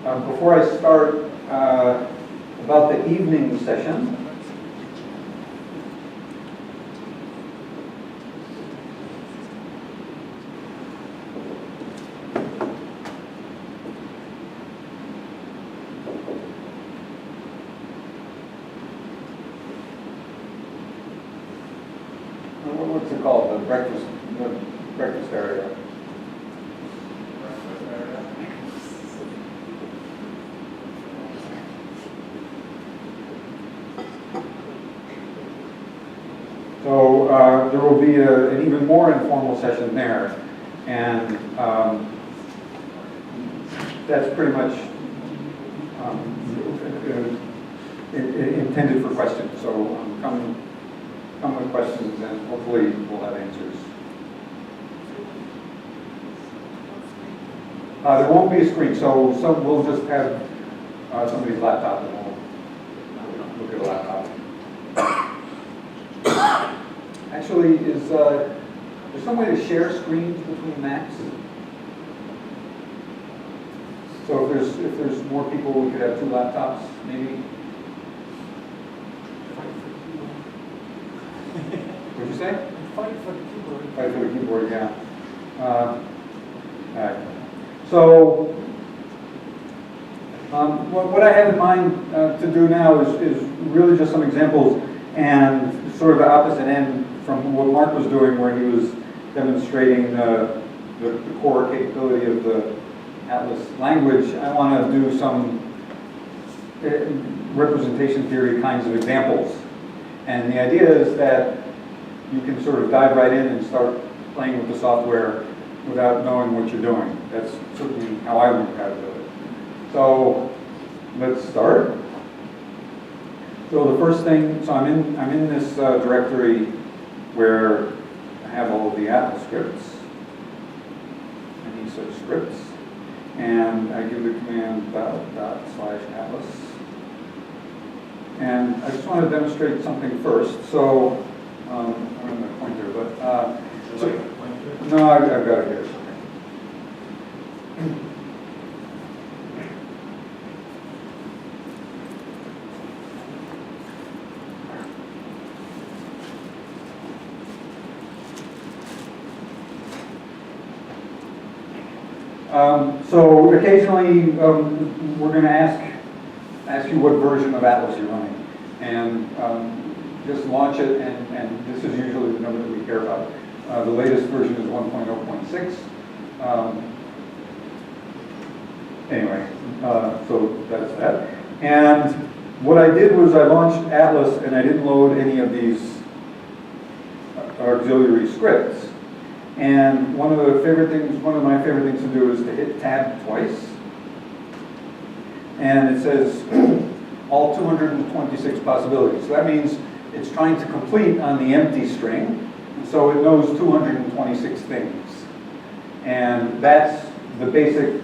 Before I start, about the evening session. What's it called? The breakfast area. So there will be an even more informal session there, and that's pretty much intended for questions. So come with questions, and hopefully we'll have answers. There won't be a screen, so we'll just have somebody's laptop, and we'll look at a laptop. Actually, is there some way to share screens between Macs? So if there's more people, we could have two laptops, maybe. What'd you say? Fight for the keyboard. Fight for the keyboard, yeah. All right. So what I have in mind to do now is really just some examples, and sort of the opposite end from what Mark was doing, where he was demonstrating the core capability of the Atlas language. I want to do some representation theory kinds of examples. And the idea is that you can sort of dive right in and start playing with the software without knowing what you're doing. That's certainly how I learned how to do it. So let's start. So the first thing, so I'm in this directory where I have all of the Atlas scripts, any such scripts, and I give the command /atlas. And I just want to demonstrate something first. So I'm in the pointer, but no, I've got it here. So occasionally we're going to ask you what version of Atlas you're running, and just launch it, and this is usually the number that we care about. The latest version is 1.0.6. Anyway, so that's that. And what I did was I launched Atlas, and I didn't load any of these auxiliary scripts. And one of my favorite things to do is to hit tab twice. And it says all 226 possibilities. So that means it's trying to complete on the empty string. And so it knows 226 things. And that's the basic,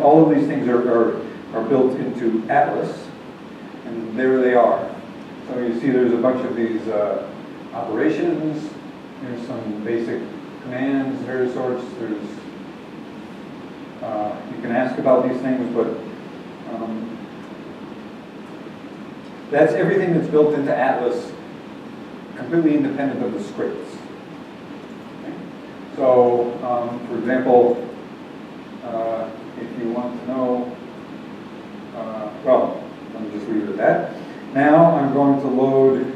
all of these things are built into Atlas. And there they are. So you see there's a bunch of these operations. There's some basic commands, various sorts. There's you can ask about these things, but that's everything that's built into Atlas, completely independent of the scripts. Okay? So, for example, if you want to know, well, let me just leave it at that. Now I'm going to load.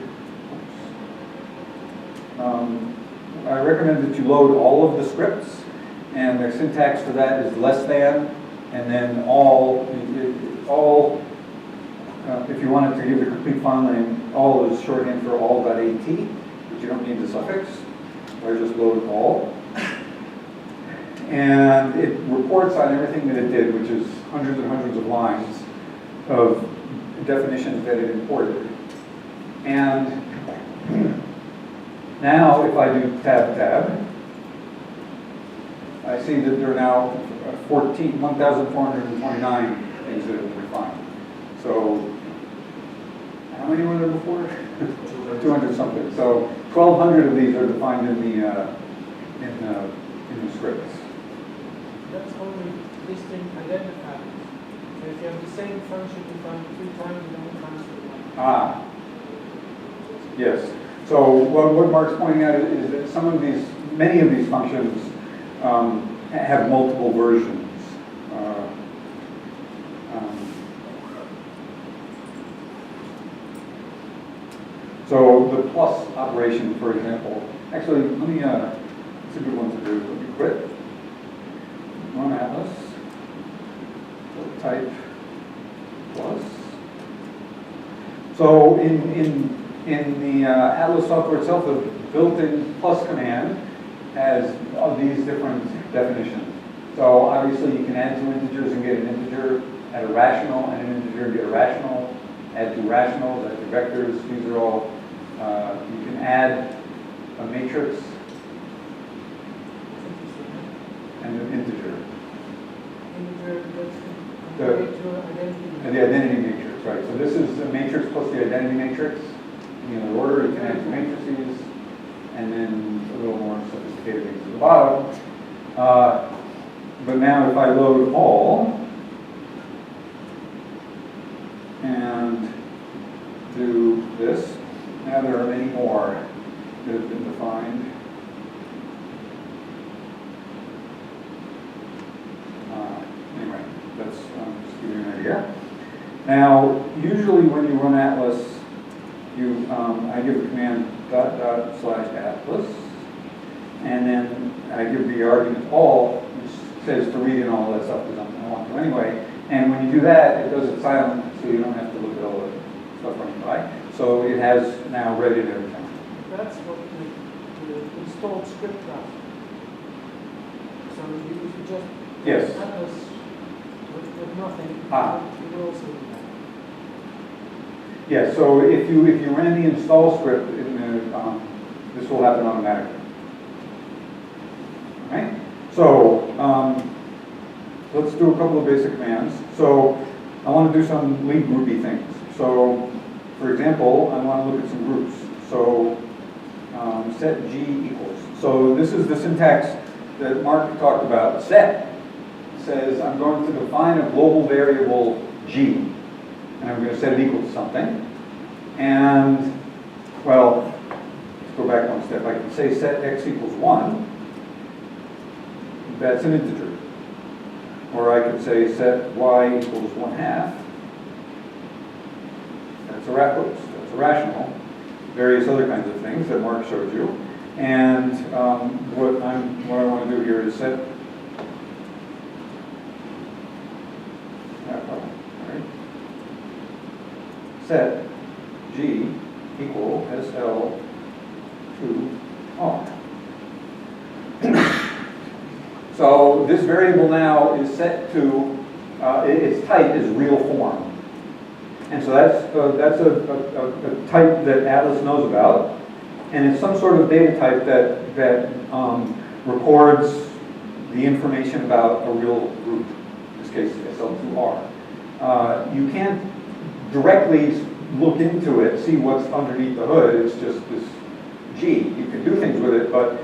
I recommend that you load all of the scripts, and the syntax for that is less than, and then all. If you wanted to give the complete file name, all is shorthand for all.at, but you don't need the suffix. So I just load all, and it reports on everything that it did, which is hundreds and hundreds of lines of definitions that it imported. And now, if I do tab, I see that there are now 1,429 things that have been refined. So, how many were there before? 200 something. So, 1,200 of these are defined in the scripts. That's only listing identifiers. you have the same function defined 3 times, you don't transfer one. Ah, yes. So what Mark's pointing out is that many of these functions have multiple versions. So the plus operation, for example, actually, let me, it's a good one to do. Let me quit. Run Atlas. Type plus. So in the Atlas software itself, the built-in plus command has all these different definitions. So obviously you can add 2 integers and get an integer, add a rational and an integer and get a rational, add 2 rationals, add 2 vectors. These are all, you can add a matrix and an integer. The identity matrix, right. So this is the matrix plus the identity matrix. In the order, you can add 2 matrices, and then a little more sophisticated things at the bottom. But now if I load all and do this, now there are many more that have been defined. Anyway, that's just to give you an idea. Now, usually when you run Atlas, I give the command /atlas, and then I give the argument all, which says to read in all that stuff because I want to anyway. And when you do that, it does it silent, so you don't have to look at all the stuff running by. So it has now read it everything. That's what the installed script does. So if you just Yes. Atlas with nothing, it will also do that. Yeah, so if you ran the install script, this will happen automatically. All right? So let's do a couple of basic commands. So I want to do some lead groupy things. So for example, I want to look at some groups. So set G equals. So this is the syntax that Mark talked about. Set says I'm going to define a global variable G. And I'm going to set it equal to something. And, well, let's go back one step. I can say set x equals 1. That's an integer. Or I could say set y equals 1/2. That's a rational. Various other kinds of things that Mark showed you. And what I want to do here is set set G equal SL to R. So this variable now is set to, its type is real form. And so that's a type that Atlas knows about. And it's some sort of data type that records the information about a real group, in this case SL2R. You can't directly look into it, see what's underneath the hood. It's just this G. You can do things with it, but...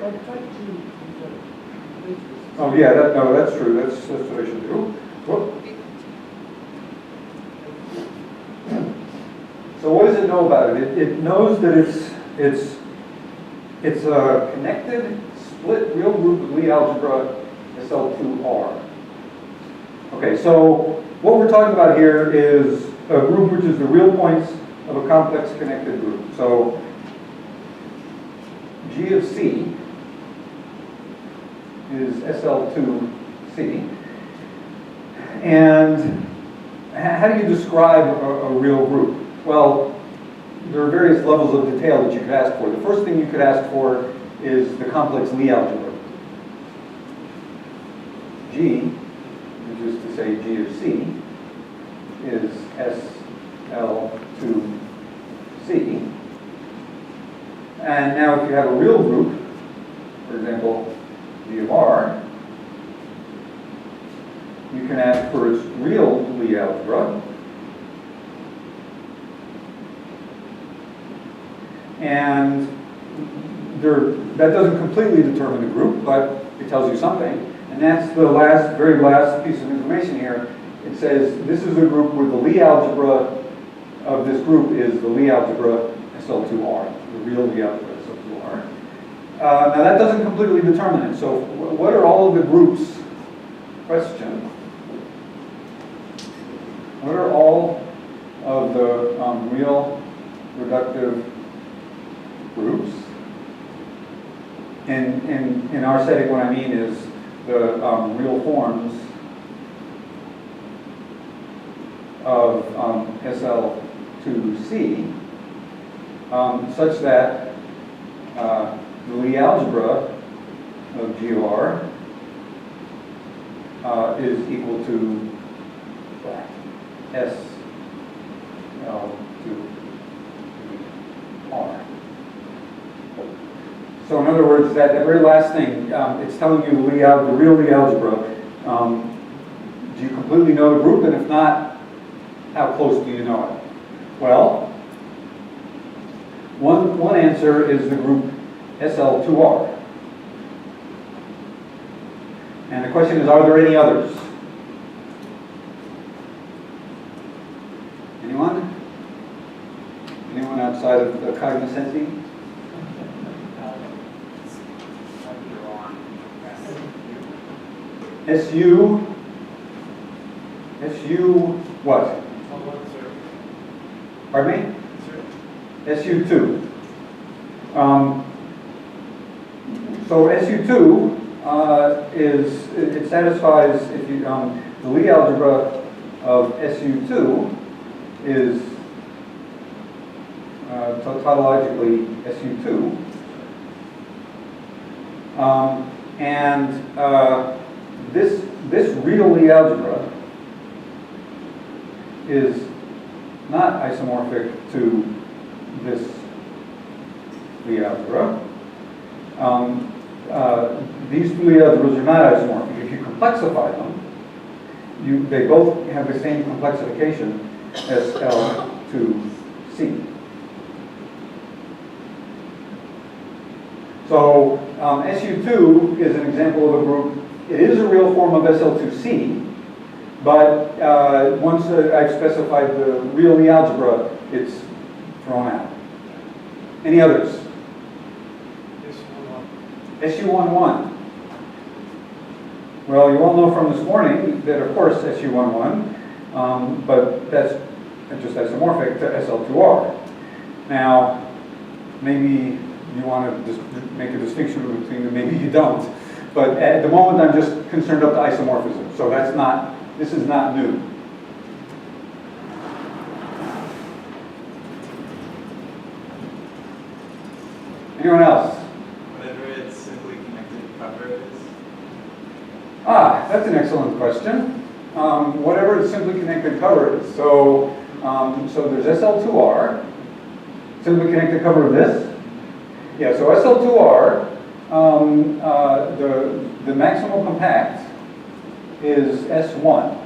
Oh yeah, that's true. That's what I should do. Whoop. So what does it know about it? It knows that it's a connected, split real group of Lie algebra SL2R. Okay, so what we're talking about here is a group which is the real points of a complex connected group. So G of C is SL2C. And how do you describe a real group? Well, there are various levels of detail that you could ask for. The first thing you could ask for is the complex Lie algebra. G, which is to say G of C, is SL2C. And now if you have a real group, for example, G of R, you can ask for its real Lie algebra. And that doesn't completely determine the group, but it tells you something. And that's the very last piece of information here, it says this is a group where the Lie algebra of this group is the Lie algebra SL2R, the real Lie algebra SL2R. Now that doesn't completely determine it. So what are all of the groups? Question. What are all of the real reductive groups? In our setting, what I mean is the real forms of SL2C such that the Lie algebra of GR is equal to SL2R. So in other words, that very last thing, it's telling you the real Lie algebra. Do you completely know the group? And if not, how close do you know it? Well, one answer is the group SL2R. And the question is, are there any others? Anyone? Anyone outside of the cognoscenti? SU what? Pardon me? SU2. So SU2 it satisfies, if you the Lie algebra of SU2 is tautologically SU2, and this real Lie algebra is not isomorphic to this Lie algebra. These two Lie algebras are not isomorphic. If you complexify them, they both have the same complexification as SL2C. So SU2 is an example of a group. It is a real form of SL2C, but once I've specified the real Lie algebra, it's thrown out. Any others? SU11. Well, you all know from this morning that, of course, SU11, but that's just isomorphic to SL2R. Now, maybe you want to just make a distinction between them, maybe you don't. But at the moment, I'm just concerned about the isomorphism. So this is not new. Anyone else? Whatever its simply connected cover is. That's an excellent question. Whatever its simply connected cover is. So there's SL2R, simply connected cover of this. Yeah, so SL2R, the maximal compact is S1.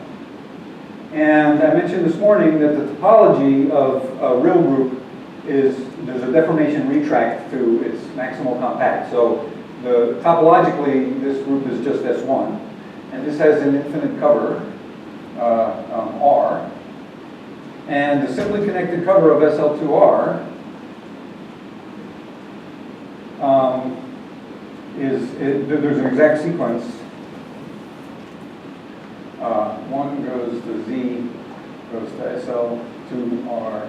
And I mentioned this morning that the topology of a real group is, there's a deformation retract to its maximal compact. So topologically, this group is just S1. And this has an infinite cover, R. And the simply connected cover of SL2R there's an exact sequence. 1 goes to Z, goes to SL2R,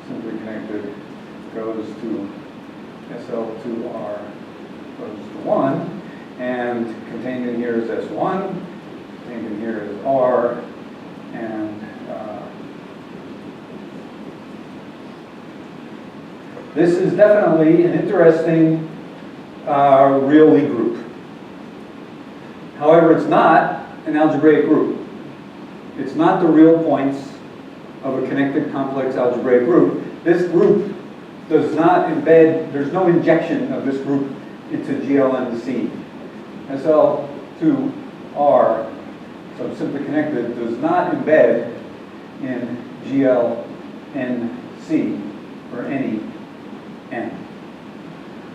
simply connected, goes to SL2R, goes to 1, and contained in here is S1, contained in here is R, and this is definitely an interesting real Lie group. However, it's not an algebraic group. It's not the real points of a connected complex algebraic group. This group does not embed, there's no injection of this group into GLNC. SL2R, so simply connected, does not embed in GLNC for any N.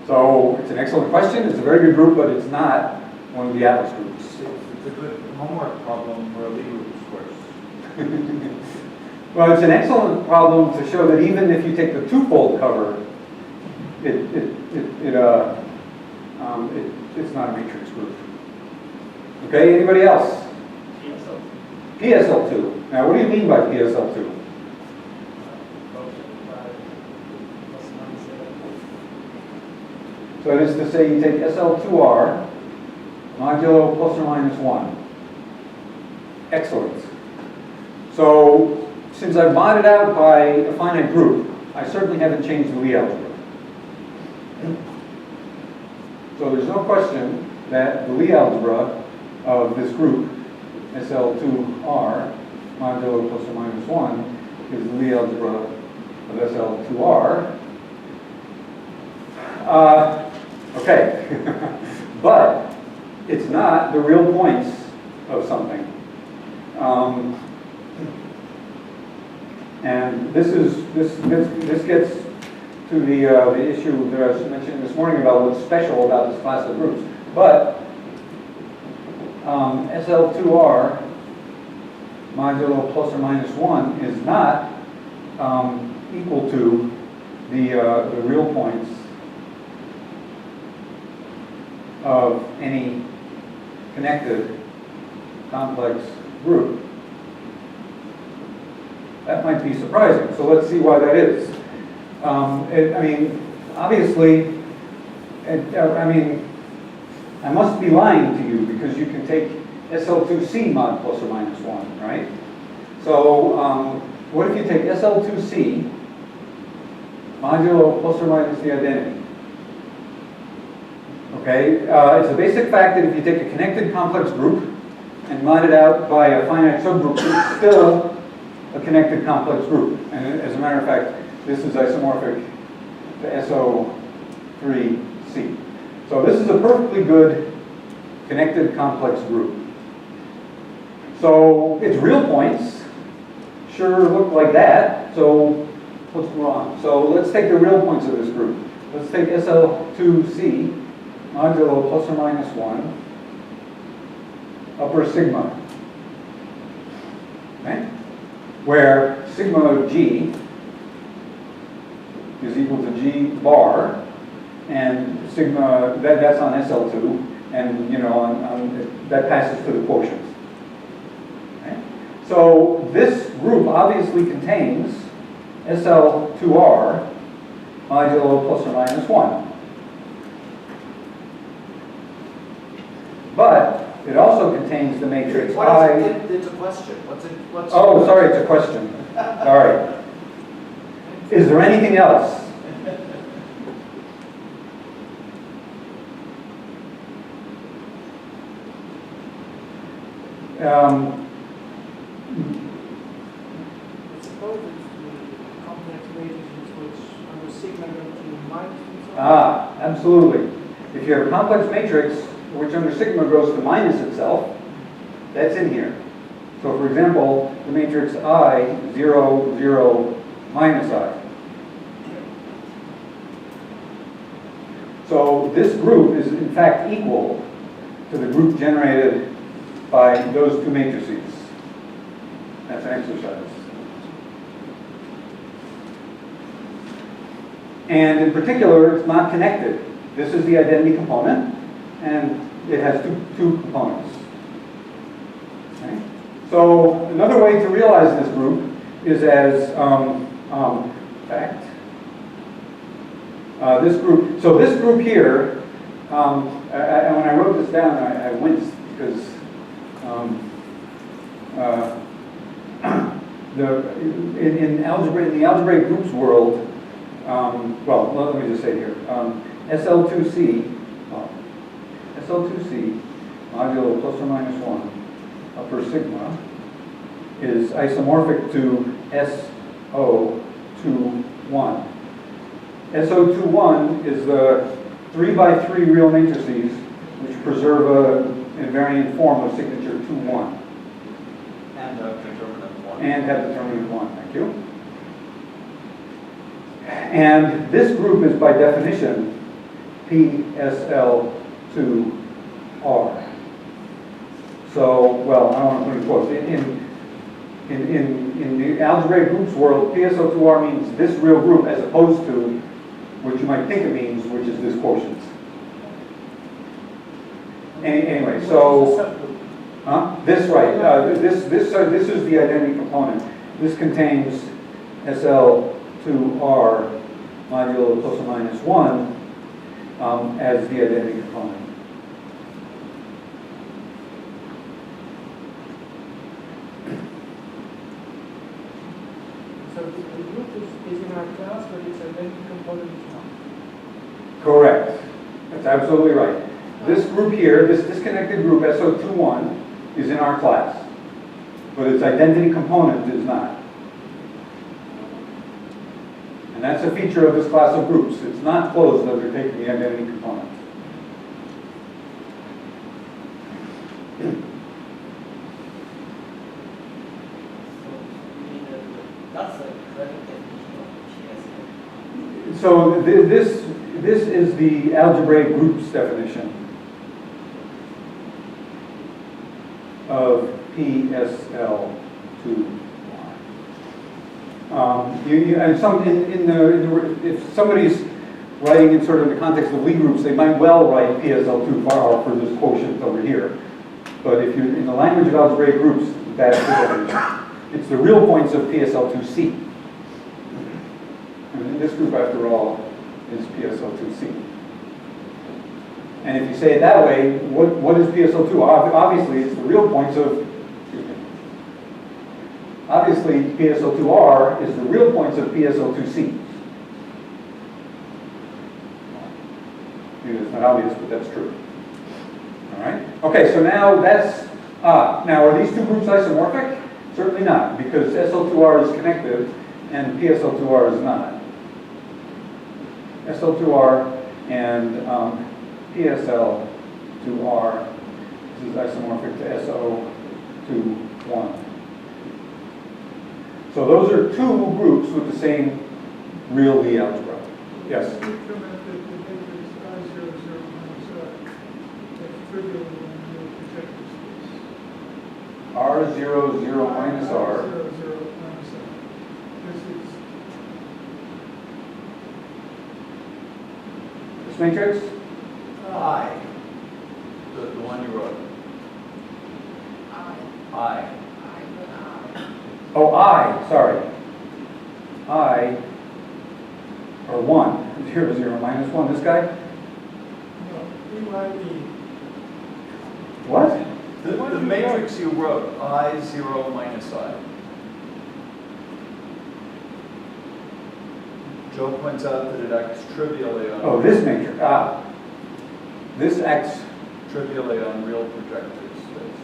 So it's an excellent question. It's a very good group, but it's not one of the Atlas groups. It's a good homework problem for a Lie group, of course. Well, it's an excellent problem to show that even if you take the twofold cover, it's not a matrix group. Okay, anybody else? PSL2. Now, what do you mean by PSL2? So that is to say you take SL2R modulo plus or minus 1. Excellent. So, since I've modded out by a finite group, I certainly haven't changed the Lie algebra. So there's no question that the Lie algebra of this group, SL2R modulo plus or minus 1, is the Lie algebra of SL2R. Okay, but it's not the real points of something. And this gets to the issue that I was mentioning this morning about what's special about this class of groups. But SL2R modulo plus or minus 1 is not equal to the real points of any connected complex group. That might be surprising, so let's see why that is. I mean, obviously, I must be lying to you because you can take SL2C mod plus or minus 1, right? So, what if you take SL2C modulo plus or minus the identity? Okay, it's a basic fact that if you take a connected complex group and mod it out by a finite subgroup, it's still a connected complex group. And as a matter of fact, this is isomorphic to SO3C. So this is a perfectly good connected complex group. So its real points sure look like that. So what's wrong? So let's take the real points of this group. Let's take SL2C modulo plus or minus 1 upper sigma. Okay? Where sigma of G is equal to G bar, and sigma, that's on SL2, and you know, that passes to the quotient. Okay? So this group obviously contains SL2R modulo plus or minus 1. But it also contains the matrix I. It's a question. What's Oh, sorry, it's a question. All right. Is there anything else? I suppose it's the complex matrices which under sigma go to minus and so on. Absolutely. If you have a complex matrix which under sigma goes to minus itself, that's in here. So for example, the matrix I, 0, 0, minus I. So this group is in fact equal to the group generated by those two matrices. That's an exercise. And in particular, it's not connected. This is the identity component, and it has two components. Okay? So another way to realize this group is as fact. This group. So this group here. When I wrote this down, I winced because in the algebraic groups world. Well, let me just say here. SL2C modulo plus or minus 1 upper sigma is isomorphic to SO21. SO21 is the 3x3 real matrices which preserve a invariant form of signature 2-1. And determinant 1. And have determinant 1, thank you. And this group is by definition PSL2R. So, well, I don't want to put in quotes. In the algebraic groups world, PSO2R means this real group as opposed to what you might think it means, which is this quotient. Anyway, so, this right, this is the identity component. This contains SL2R modulo plus or minus 1 as the identity component. So the group is in our class, but its identity component is not. Correct. That's absolutely right. This group here, this disconnected group, SO21, is in our class, but its identity component is not. And that's a feature of this class of groups. It's not closed under taking the identity component. That's the correct definition of PSL. So this is the algebraic groups definition of PSL2Y. If somebody's writing in sort of the context of Lie groups, they might well write PSL2 for this quotient over here. But if you're in the language of algebraic groups, that's the definition. It's the real points of PSL2C. And this group, after all, is PSL2C. And if you say it that way, what is PSL2? Obviously, it's the real points of, obviously, PSL2R is the real points of PSL2C. Maybe it's not obvious, but that's true. All right? Okay, so now that's, now are these two groups isomorphic? Certainly not, because SL2R is connected and PSL2R is not. SL2R and PSL2R, this is isomorphic to SO21. So those are two groups with the same real Lie algebra. Yes? R00 minus R. This matrix? I. The one you wrote. I. Oh, I, sorry. I, or 1, 0, 0, minus 1, this guy? What? The matrix you wrote, I, 0, minus I. Joe points out that it acts trivially on... Oh, this matrix, This acts, trivially on real projective space.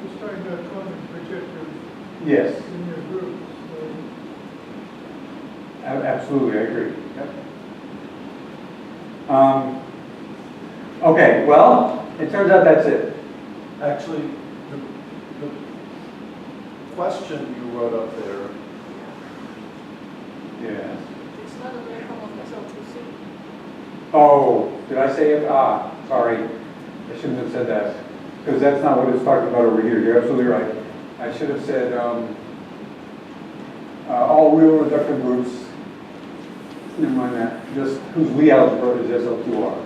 You're starting to common projectors yes, in your groups. absolutely, I agree. Yep. Okay, well, it turns out that's it. Actually, the question you wrote up there, Yes. It's not a very common SL2C. Oh, did I say it? Sorry. I shouldn't have said that, because that's not what it's talking about over here. You're absolutely right. I should have said all real reductive groups, never mind that, just whose Lie algebra is SL2R.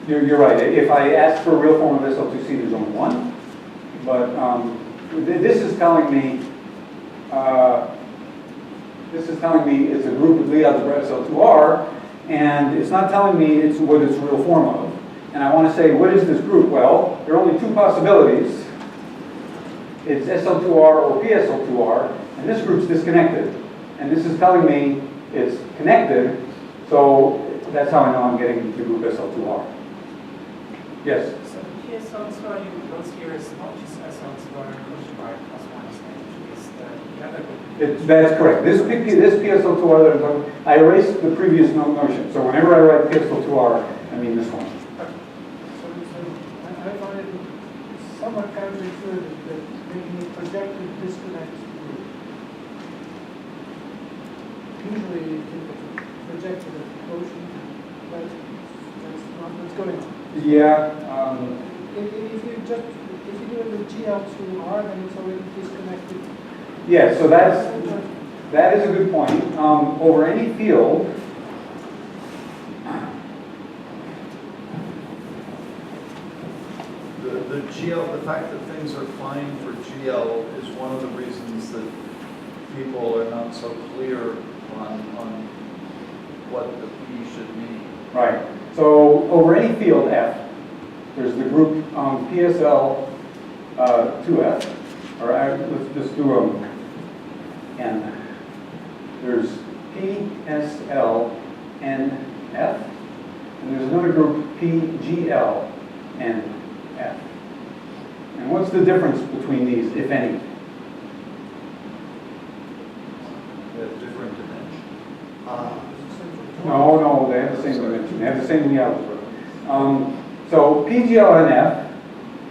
You're right. If I ask for a real form of SL2C, there's only one. But this is telling me it's a group of Lie algebra SL2R, and it's not telling me it's what its real form of. And I want to say, what is this group? Well, there are only two possibilities. It's SL2R or PSL2R, and this group's disconnected. And this is telling me it's connected, so that's how I know I'm getting the group SL2R. Yes? So PSL2R you wrote here is not just SL2R quotient R plus minus N, it's the other group. That's correct. This PSL2R that I'm talking about, I erased the previous notion. So whenever I write PSL2R, I mean this one. So I find it somewhat counterintuitive that making a projected disconnect group. Usually you can project a quotient, but that's not what's going on. Yeah. If you here the GL2R, then it's already disconnected. Yeah, so that is a good point. Over any field, The GL, the fact that things are fine for GL is one of the reasons that people are not so clear on what the P should mean. right. So over any field F, there's the group PSL 2F, or let's just do N. There's PSL NF, and there's another group PGL NF. And what's the difference between these, if any? They have different dimensions. No, they have the same dimension. They have the same layout. So PGLNF,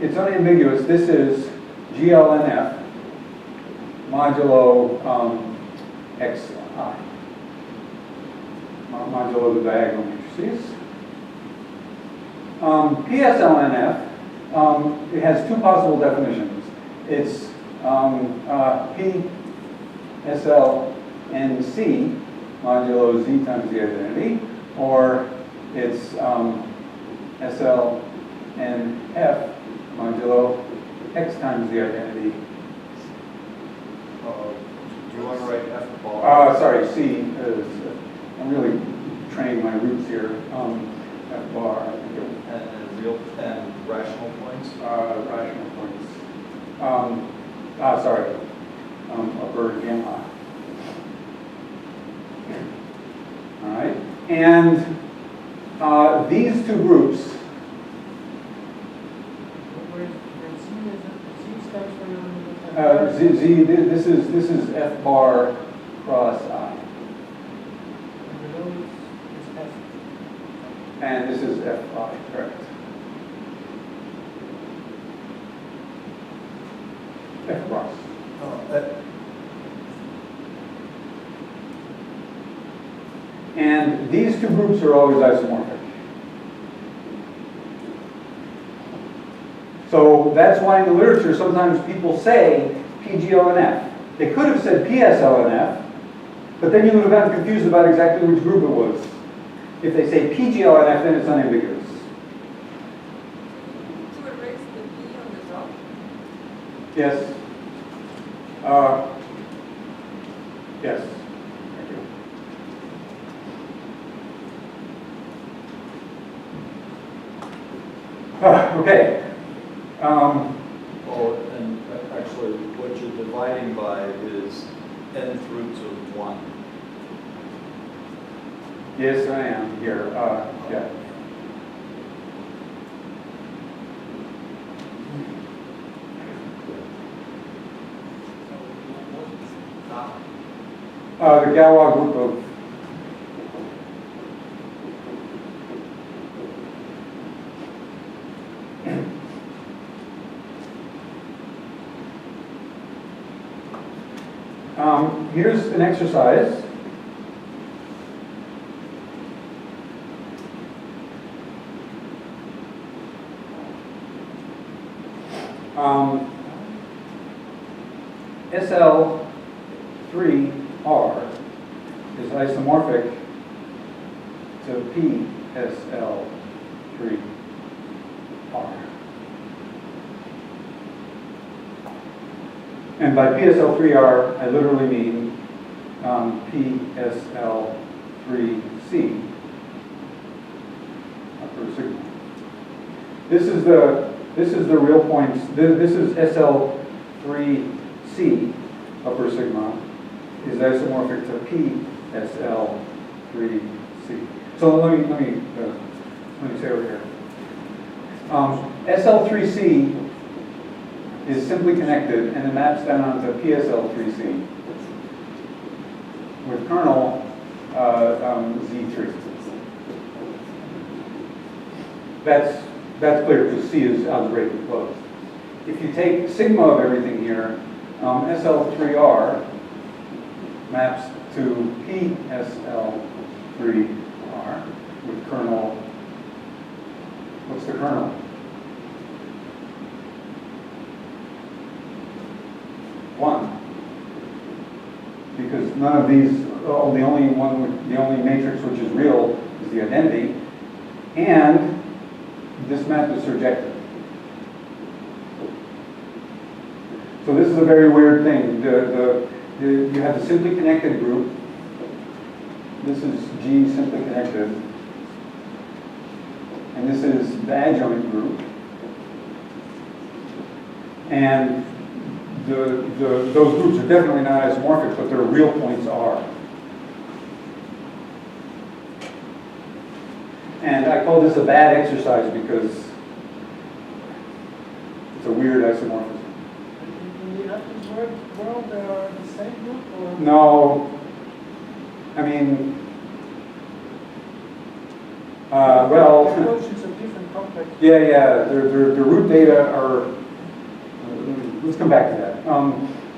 it's unambiguous. This is GLNF modulo XI, modulo the diagonal matrices. PSLNF, it has two possible definitions. It's PSLNC modulo Z times the identity, or it's SLNF modulo X times the identity. Do you want to write F bar? Sorry, C. I'm really training my roots here. F bar, I think it was. And rational points? Rational points. Sorry. Upper gamma. All right. And these two groups, Where Z stands for this is F bar cross I. And below is F. And this is Fi, correct. F cross. And these two groups are always isomorphic. So that's why in the literature sometimes people say PGLNF. They could have said PSLNF, but then you would have gotten confused about exactly which group it was. If they say PGLNF, then it's unambiguous. To erase the B on the top. Yes. Yes. Thank you. Okay. Oh, and actually, what you're dividing by is nth roots of 1. Yes, I am here. Yeah. The Galois group of here's an exercise. SL3R is isomorphic to PSL3R. And by PSL3R, I literally mean PSL3C, upper sigma. This is the real points. This is SL3C, upper sigma, is isomorphic to PSL3C. So let me say over here. SL3C is simply connected and it maps down onto PSL3C with kernel Z3. That's clear because C is algebraically closed. If you take sigma of everything here, SL3R maps to PSL3R with kernel. What's the kernel? 1. Because none of these, oh, the only matrix which is real is the identity, and this map is surjective. So this is a very weird thing. You have the simply connected group. This is G simply connected. And this is the adjoint group. And those groups are definitely not isomorphic, but their real points are. And I call this a bad exercise because it's a weird isomorphism. In the Athens world, they are the same group, or? No, I mean, well, The approaches of different contexts. yeah, their root data are, let's come back to that.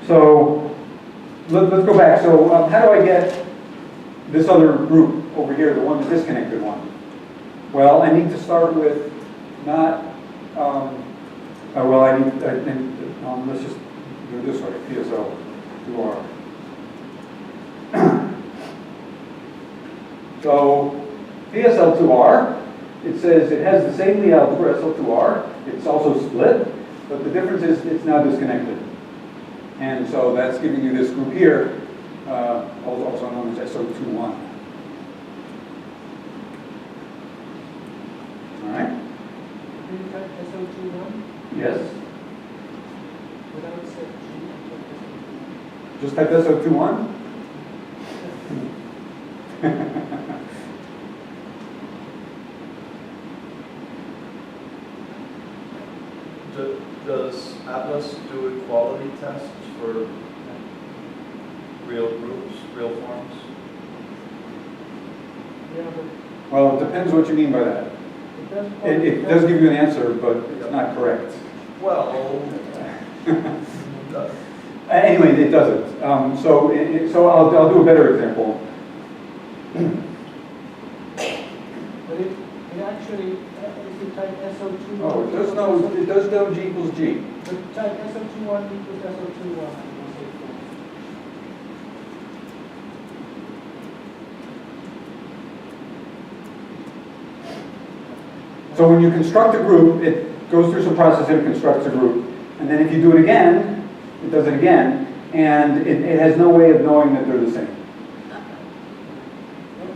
So, let's go back. So, how do I get this other group over here, the one, the disconnected one? Well, I need to start with not, well, let's just do it this way, PSL 2R. So, PSL 2R, it says it has the same Lie algebra, SL2R. It's also split, but the difference is it's now disconnected. And so that's giving you this group here, also known as SO21. All right? Do you type SO21 Yes. without set G? Just type SO21. Does Atlas do equality tests for real groups, real forms? Yeah, but Well, it depends what you mean by that. it does. It does give you an answer, but it's not correct. Well, Anyway, it doesn't. So I'll do a better example. But it actually, if you type SO21. Oh, it does know G equals G. But type SO21 equals SO21 and you'll say false. So when you construct a group, it goes through some process and constructs a group. And then if you do it again, it does it again. And it has no way of knowing that they're the same.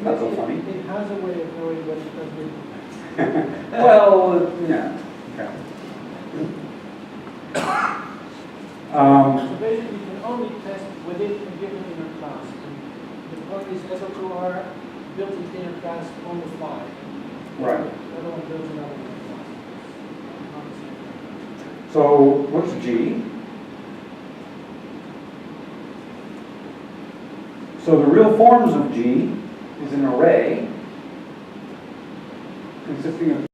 That's so funny. It has a way of knowing what it does with. Well, yeah. Okay. So basically, you can only test within a given inner class. The point is SO2R built its inner class on the fly. Right. The other one builds another inner class. Not the same. So what's G? So the real forms of G is an array consisting of